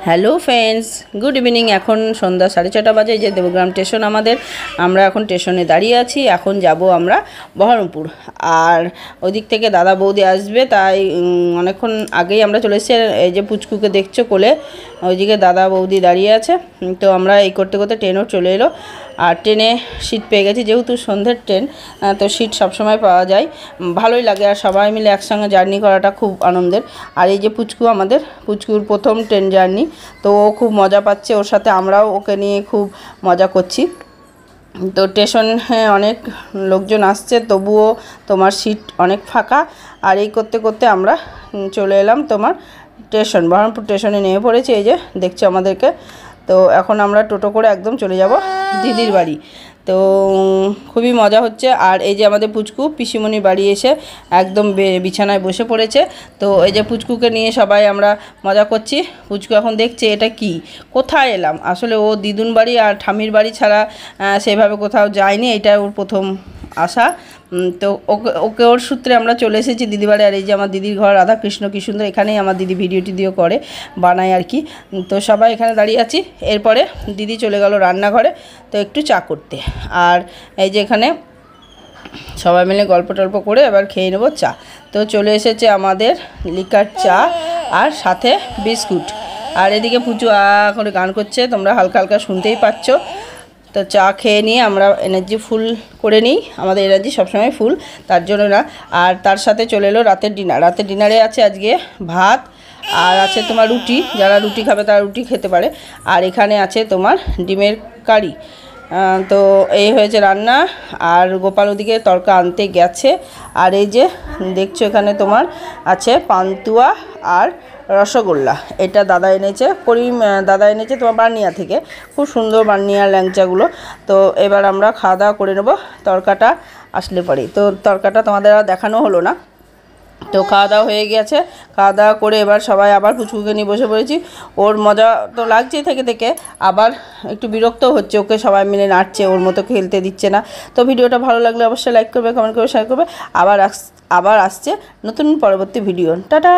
Hello friends, good evening. এখন সন্ধ্যা 6:30 বাজে। যে দেবগ্রাম স্টেশন আমাদের, আমরা এখন স্টেশনে দাঁড়িয়ে আছি। এখন যাব আমরা বহরমপুর। আর ওদিক থেকে দাদা বৌদি আসবে, তাই অনেকক্ষণ আগেই আমরা চলে এসেছি। এই যে পুচকুকে দেখছো কোলে, ওইদিকে দাদা বৌদি দাঁড়িয়ে আছে। তো আমরা এই করতে করতে ট্রেনও চলে এলো। আর ট্রেনে সিট পেয়ে গেছি, যেহেতু সন্ধ্যের ট্রেন, তো সিট সবসময় পাওয়া যায়, ভালোই লাগে। আর সবাই মিলে একসঙ্গে জার্নি করাটা খুব আনন্দের। আর এই যে পুচকু, আমাদের পুচকুর প্রথম ট্রেন জার্নি, তো ও খুব মজা পাচ্ছে, ওর সাথে আমরাও ওকে নিয়ে খুব মজা করছি। তো স্টেশনে অনেক লোকজন আসছে, তবুও তোমার সিট অনেক ফাঁকা। আর এই করতে করতে আমরা চলে এলাম তোমার স্টেশন, বহরমপুর স্টেশনে নেমে পড়েছি। এই যে দেখছো আমাদেরকে। তো এখন আমরা টোটো করে একদম চলে যাব দিদির বাড়ি। তো খুবই মজা হচ্ছে। আর এই যে আমাদের পুচকু পিসিমণির বাড়ি এসে একদম বিছানায় বসে পড়েছে। তো এই যে পুচকুকে নিয়ে সবাই আমরা মজা করছি। পুচকু এখন দেখছে এটা কি, কোথায় এলাম। আসলে ও দিদুন বাড়ি আর ঠামির বাড়ি ছাড়া সেভাবে কোথাও যায়নি, এটা ওর প্রথম আসা। তো ওকে ওর সূত্রে আমরা চলে এসেছি দিদি বাড়ি। আর এই যে আমার দিদির ঘর, রাধাকৃষ্ণ কি সুন্দর। এখানেই আমার দিদি ভিডিও টিডিও করে, বানায় আর কি। তো সবাই এখানে দাঁড়িয়ে আছি। এরপরে দিদি চলে গেল রান্নাঘরে, তো একটু চা করতে। আর এই যে এখানে সবাই মিলে গল্প টল্প করে এবার খেয়ে নেবো চা। তো চলে এসেছে আমাদের লিকার চা আর সাথে বিস্কুট। আর এদিকে পুচু করে গান করছে, তোমরা হালকা হালকা শুনতেই পাচ্ছ। তো চা খেয়ে নিয়ে আমরা এনার্জি ফুল করে নিই। আমাদের এনার্জি সবসময় ফুল, তার জন্য না। আর তার সাথে চলে এলো রাতের ডিনার। রাতের ডিনারে আছে আজকে ভাত, আর আছে তোমার রুটি, যারা রুটি খাবে তারা রুটি খেতে পারে। আর এখানে আছে তোমার ডিমের কারি। তো এই হয়েছে রান্না। আর গোপাল ওদিকে তরকা আনতে গেছে। আর এই যে দেখছো এখানে তোমার আছে পান্তুয়া আর রসগোল্লা। এটা দাদা এনেছে, করিম দাদা এনেছে তোমার বার্নিয়া থেকে। খুব সুন্দর বার্নিয়ার ল্যাংচাগুলো। তো এবার আমরা খাওয়া দাওয়া করে নেব তরকাটা আসলে পরে। তো তরকাটা তোমাদের আর দেখানো হলো না। তো খাওয়া দাওয়া হয়ে গেছে। খাওয়া দাওয়া করে এবার সবাই আবার পুচকুকে নিয়ে বসে পড়েছি। ওর মজা তো লাগছেই থেকে থেকে, আবার একটু বিরক্তও হচ্ছে, ওকে সবাই মিলে নাচছে, ওর মতো খেলতে দিচ্ছে না। তো ভিডিওটা ভালো লাগলে অবশ্যই লাইক করবে, কমেন্ট করবে, শেয়ার করবে। আবার আসছে নতুন পরবর্তী ভিডিও। টাটা।